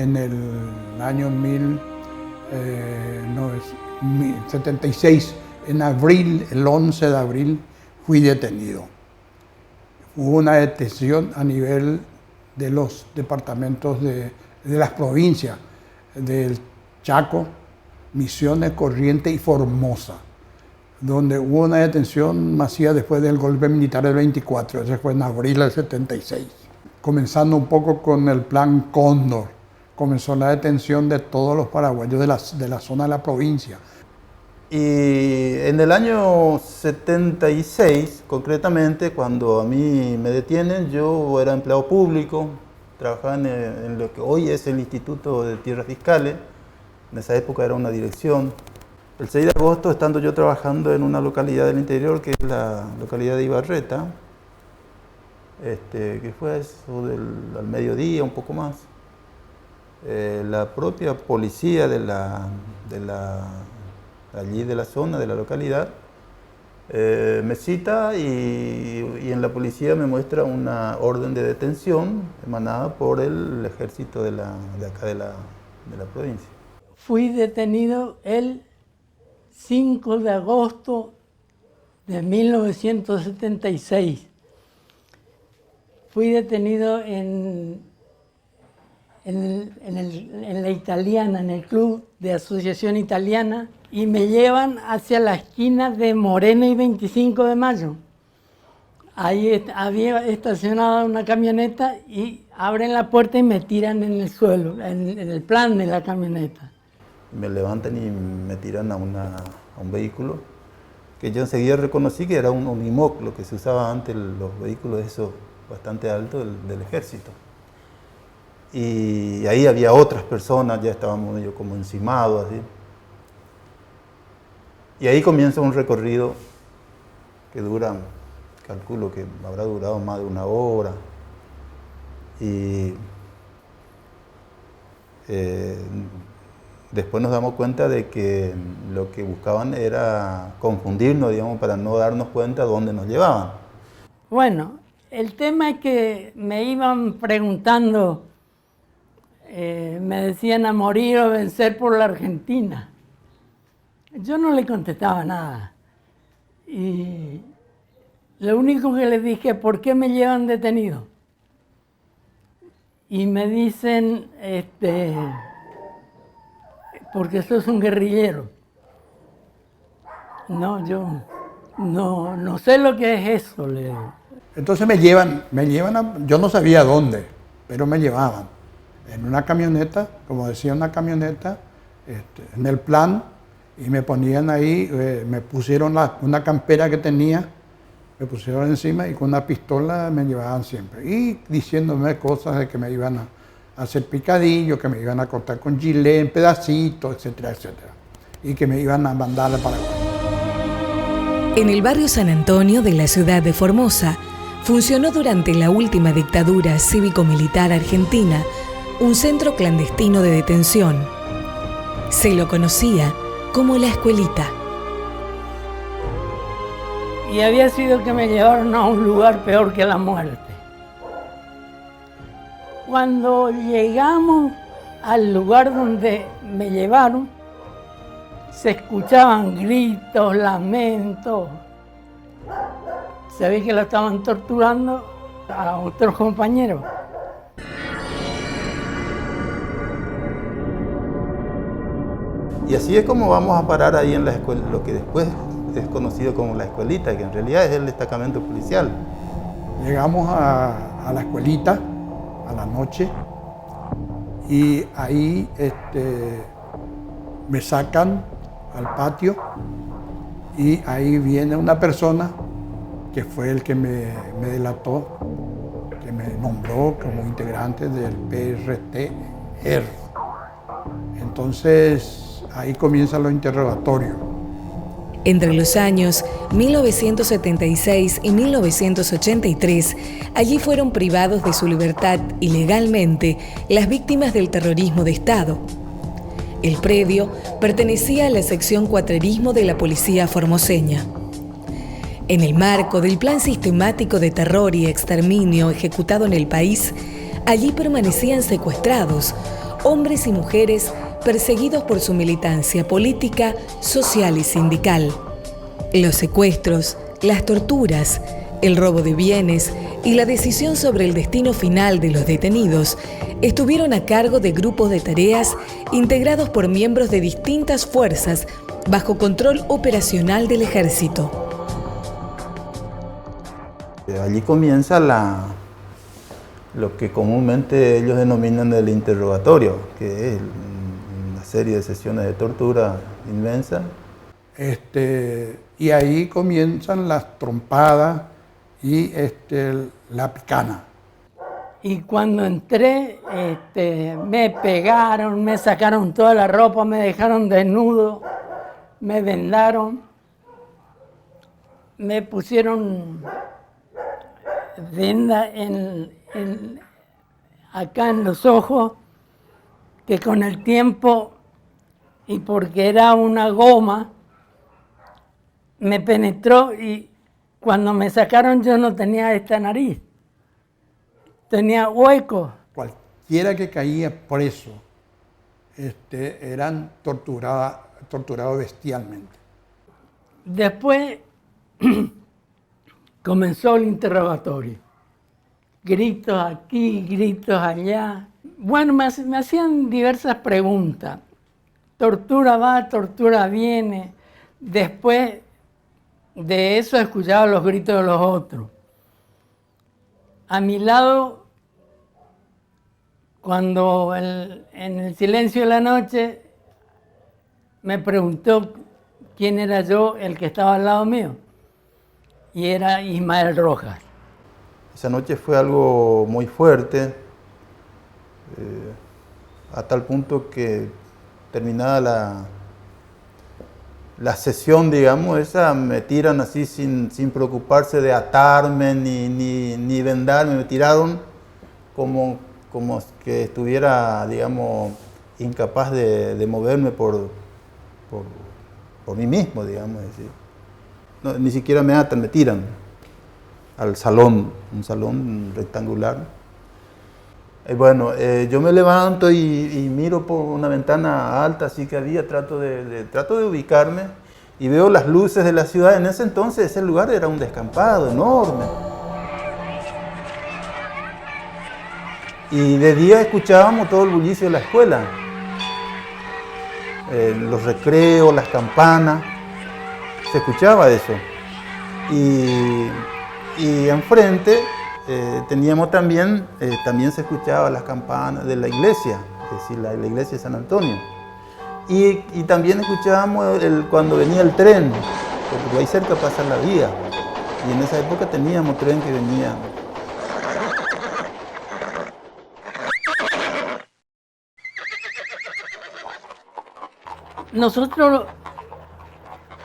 en el año 1976, en abril, el 11 de abril, fui detenido. Hubo una detención a nivel de los departamentos de las provincias del Chaco, Misiones, Corrientes y Formosa, donde hubo una detención masiva después del golpe militar del 24, ese fue en abril del 76. Comenzando un poco con el plan Cóndor, comenzó la detención de todos los paraguayos de la zona de la provincia. Y en el año 76, concretamente, cuando a mí me detienen, yo era empleado público, trabajaba en lo que hoy es el Instituto de Tierras Fiscales, en esa época era una dirección. El 6 de agosto, estando yo trabajando en una localidad del interior, que es la localidad de Ibarreta, que fue eso al mediodía, un poco más, la propia policía allí de la zona, de la localidad, me cita y en la policía me muestra una orden de detención emanada por el ejército de acá de la provincia. Fui detenido el 5 de agosto de 1976. Fui detenido en la Italiana, en el Club de Asociación Italiana, y me llevan hacia la esquina de Moreno y 25 de Mayo. Ahí había estacionada una camioneta y abren la puerta y me tiran en el suelo, en el plan de la camioneta. Me levantan y me tiran a un vehículo que yo enseguida reconocí que era un Unimog, lo que se usaba antes, los vehículos esos bastante altos del ejército. Y ahí había otras personas, ya estábamos medio como encimados así. Y ahí comienza un recorrido que dura, calculo que habrá durado más de 1 hora. Y después nos damos cuenta de que lo que buscaban era confundirnos, digamos, para no darnos cuenta de dónde nos llevaban. Bueno, el tema es que me iban preguntando, me decían a morir o vencer por la Argentina. Yo no le contestaba nada. Y lo único que les dije, ¿por qué me llevan detenido? Y me dicen, porque sos un guerrillero. No, yo no sé lo que es eso, le digo. Entonces me llevan yo no sabía dónde, pero me llevaban en una camioneta, como decía, una camioneta, en el plan, y me ponían ahí, me pusieron una campera que tenía, me pusieron encima y con una pistola me llevaban siempre. Y diciéndome cosas de que me iban a hacer picadillo, que me iban a cortar con gilet en pedacitos, etcétera, etcétera. Y que me iban a mandar a Paraguay. En el barrio San Antonio de la ciudad de Formosa, funcionó durante la última dictadura cívico-militar argentina un centro clandestino de detención. Se lo conocía como la Escuelita. Y había sido que me llevaron a un lugar peor que la muerte. Cuando llegamos al lugar donde me llevaron, se escuchaban gritos, lamentos. Se ve que lo estaban torturando a otros compañeros. Y así es como vamos a parar ahí en la escuela, lo que después es conocido como la Escuelita, que en realidad es el destacamento policial. Llegamos a la Escuelita a la noche y ahí me sacan al patio y ahí viene una persona que fue el que me delató, que me nombró como integrante del PRTR. Entonces ahí comienzan los interrogatorios. Entre los años 1976 y 1983, allí fueron privados de su libertad ilegalmente las víctimas del terrorismo de Estado. El predio pertenecía a la sección cuatrerismo de la policía formoseña. En el marco del plan sistemático de terror y exterminio ejecutado en el país, allí permanecían secuestrados hombres y mujeres perseguidos por su militancia política, social y sindical. Los secuestros, las torturas, el robo de bienes y la decisión sobre el destino final de los detenidos estuvieron a cargo de grupos de tareas integrados por miembros de distintas fuerzas bajo control operacional del ejército. Allí comienza lo que comúnmente ellos denominan el interrogatorio, que es una serie de sesiones de tortura inmensa. Y ahí comienzan las trompadas y la picana. Y cuando entré, me pegaron, me sacaron toda la ropa, me dejaron desnudo, me vendaron, me pusieron venda acá en los ojos, que con el tiempo, y porque era una goma, me penetró y cuando me sacaron yo no tenía esta nariz, tenía hueco. Cualquiera que caía preso eran torturados bestialmente. Después comenzó el interrogatorio. Gritos aquí, gritos allá. Bueno, me hacían diversas preguntas. Tortura va, tortura viene. Después de eso escuchaba los gritos de los otros. A mi lado, cuando en el silencio de la noche, me preguntó quién era yo, el que estaba al lado mío. Y era Ismael Rojas. Esa noche fue algo muy fuerte, a tal punto que terminada la sesión, digamos, esa, me tiran así sin preocuparse de atarme ni vendarme, me tiraron como que estuviera, digamos, incapaz de moverme por mí mismo, digamos. Decir. No, ni siquiera me atan, me tiran al salón, un salón rectangular. Y bueno, yo me levanto y miro por una ventana alta así que había, trato de ubicarme y veo las luces de la ciudad. En ese entonces ese lugar era un descampado enorme. Y de día escuchábamos todo el bullicio de la escuela. Los recreos, las campanas, se escuchaba eso. Y enfrente teníamos también se escuchaba las campanas de la iglesia, es decir, la iglesia de San Antonio. Y también escuchábamos cuando venía el tren, porque por ahí cerca pasa la vía. Y en esa época teníamos tren que venía. Nosotros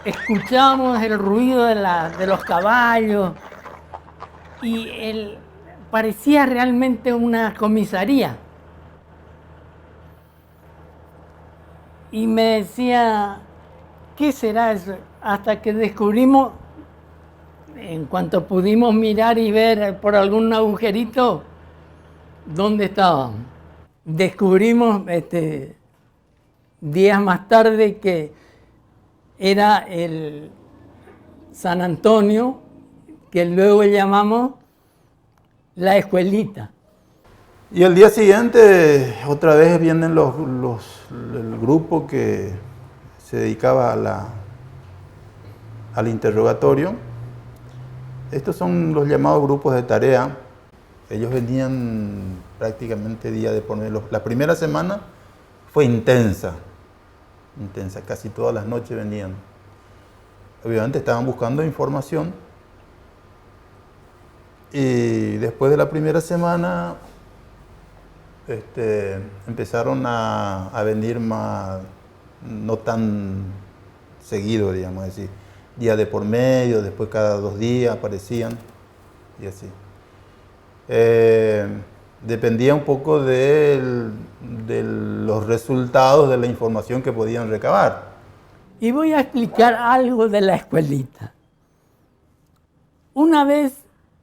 escuchábamos el ruido de los caballos y parecía realmente una comisaría. Y me decía, ¿qué será eso? Hasta que descubrimos, en cuanto pudimos mirar y ver por algún agujerito, dónde estaban. Descubrimos días más tarde que era el San Antonio, que luego llamamos la escuelita. Y al día siguiente otra vez vienen el grupo que se dedicaba al interrogatorio. Estos son los llamados grupos de tarea. Ellos venían prácticamente día de por medio. La primera semana fue intensa, casi todas las noches venían. Obviamente estaban buscando información y después de la primera semana empezaron a venir más, no tan seguido, digamos, decir, día de por medio, después cada 2 días aparecían y así. Dependía un poco de los resultados de la información que podían recabar. Y voy a explicar algo de la escuelita. Una vez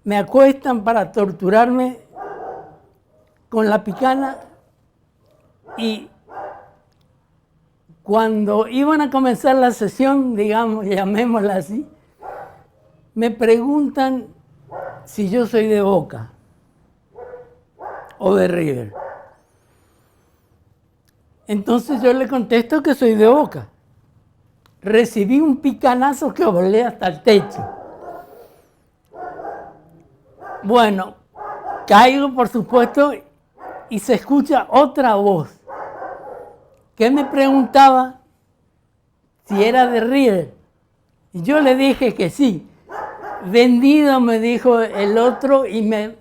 me acuestan para torturarme con la picana Y cuando iban a comenzar la sesión, digamos, llamémosla así, me preguntan si yo soy de Boca o de River. Entonces yo le contesto que soy de Boca. Recibí un picanazo que volé hasta el techo. Bueno, caigo por supuesto y se escucha otra voz que me preguntaba si era de River. Y yo le dije que sí. Vendido, me dijo el otro y me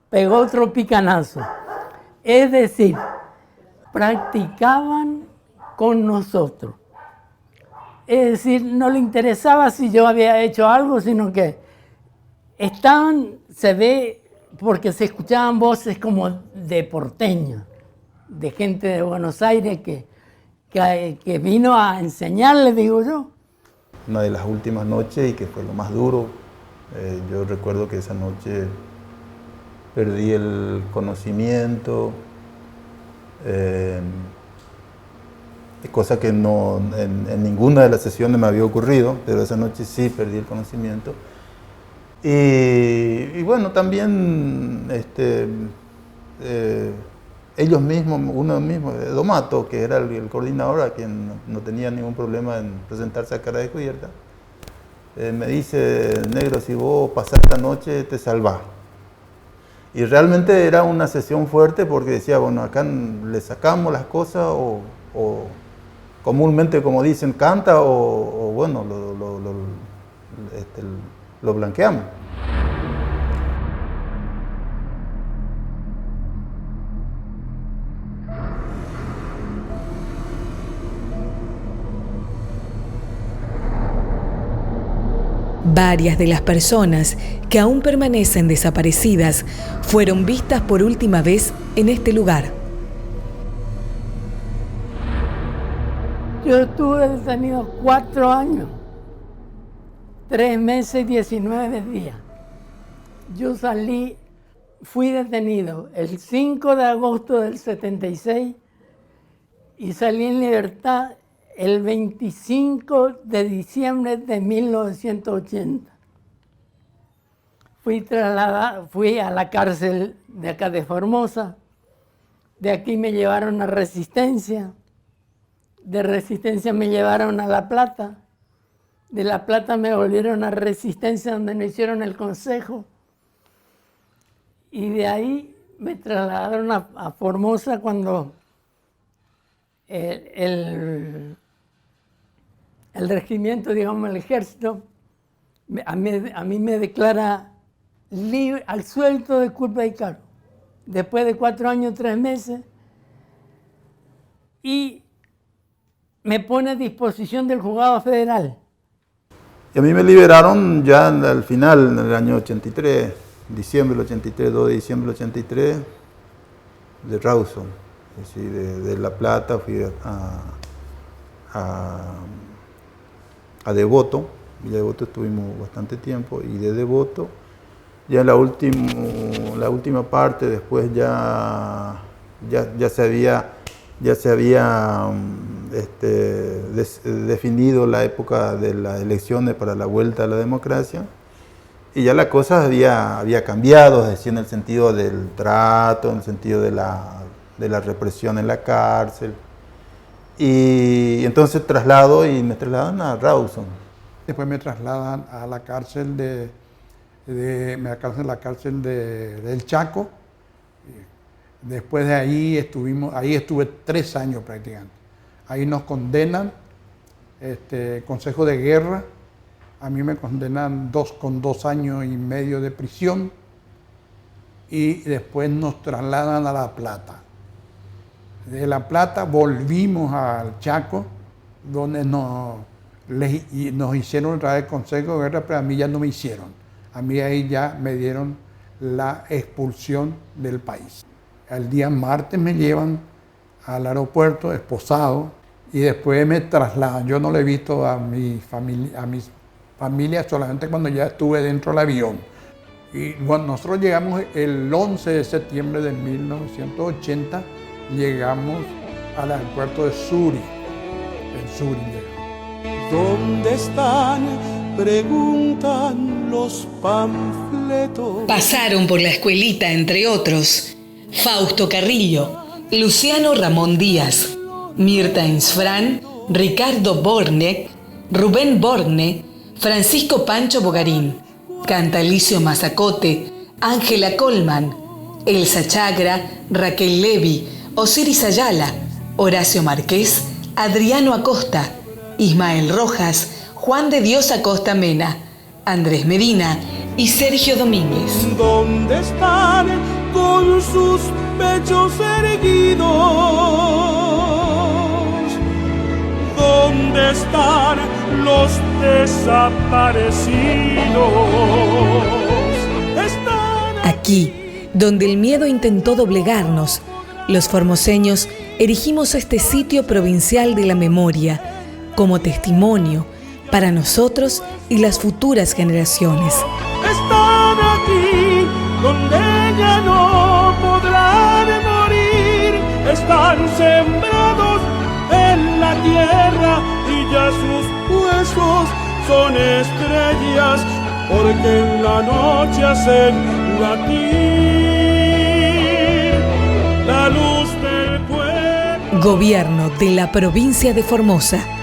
pegó otro picanazo. Es decir, practicaban con nosotros. Es decir, no le interesaba si yo había hecho algo, sino que estaban, se ve, porque se escuchaban voces como de porteños, de gente de Buenos Aires que vino a enseñarle, digo yo. Una de las últimas noches y que fue lo más duro. Yo recuerdo que esa noche perdí el conocimiento, cosa que no, en ninguna de las sesiones me había ocurrido, pero esa noche sí perdí el conocimiento. Y bueno, también ellos mismos, uno mismo, Domato, que era el coordinador, a quien no tenía ningún problema en presentarse a cara descubierta, me dice: negro, si vos pasás esta noche te salvás. Y realmente era una sesión fuerte porque decía, bueno, acá le sacamos las cosas o comúnmente, como dicen, canta o bueno, lo blanqueamos. Varias de las personas que aún permanecen desaparecidas fueron vistas por última vez en este lugar. Yo estuve detenido 4 años, 3 meses y 19 días. Yo fui detenido el 5 de agosto del 76 y salí en libertad el 25 de diciembre de 1980. Fui a la cárcel de acá de Formosa, de aquí me llevaron a Resistencia, de Resistencia me llevaron a La Plata, de La Plata me volvieron a Resistencia donde me hicieron el consejo y de ahí me trasladaron a Formosa cuando el regimiento, digamos, el ejército, a mí me declara libre, al suelto de culpa y cargo, después de 4 años, 3 meses, y me pone a disposición del juzgado federal. Y a mí me liberaron ya al final, en el año 83, diciembre del 83, 2 de diciembre del 83, de Rawson, es decir, de La Plata fui a Devoto. Villa Devoto estuvimos bastante tiempo, y de Devoto ya en la última parte, después ya se había definido la época de las elecciones para la vuelta a la democracia, y ya la cosa había cambiado, es decir, en el sentido del trato, en el sentido de la represión en la cárcel. Y entonces me trasladan a Rawson. Después me trasladan a la cárcel del Chaco. Después de ahí estuve 3 años prácticamente. Ahí nos condenan, Consejo de Guerra. A mí me condenan con 2 años y medio de prisión, y después nos trasladan a La Plata. De La Plata volvimos al Chaco, donde nos hicieron otra vez Consejo de Guerra, pero a mí ya no me hicieron. A mí ahí ya me dieron la expulsión del país. El día martes me llevan al aeropuerto esposado y después me trasladan. Yo no le he visto a mi familia solamente cuando ya estuve dentro del avión. Y bueno, nosotros llegamos el 11 de septiembre de 1980 llegamos al aeropuerto de Zúrich. En Zúrich llegamos. ¿Dónde están? Preguntan los panfletos. Pasaron por la escuelita, entre otros, Fausto Carrillo, Luciano Ramón Díaz, Mirta Insfrán, Ricardo Borne, Rubén Borne, Francisco Pancho Bogarín, Cantalicio Mazacote, Ángela Colman, Elsa Chagra, Raquel Levi, Osiris Ayala, Horacio Márquez, Adriano Acosta, Ismael Rojas, Juan de Dios Acosta Mena, Andrés Medina y Sergio Domínguez. ¿Dónde están con sus pechos erguidos? ¿Dónde están los desaparecidos? Aquí, donde el miedo intentó doblegarnos, los formoseños erigimos este sitio provincial de la memoria como testimonio para nosotros y las futuras generaciones. Están aquí donde ya no podrán morir, están sembrados en la tierra y ya sus huesos son estrellas, porque en la noche hacen latir la luz del pueblo. Gobierno de la provincia de Formosa.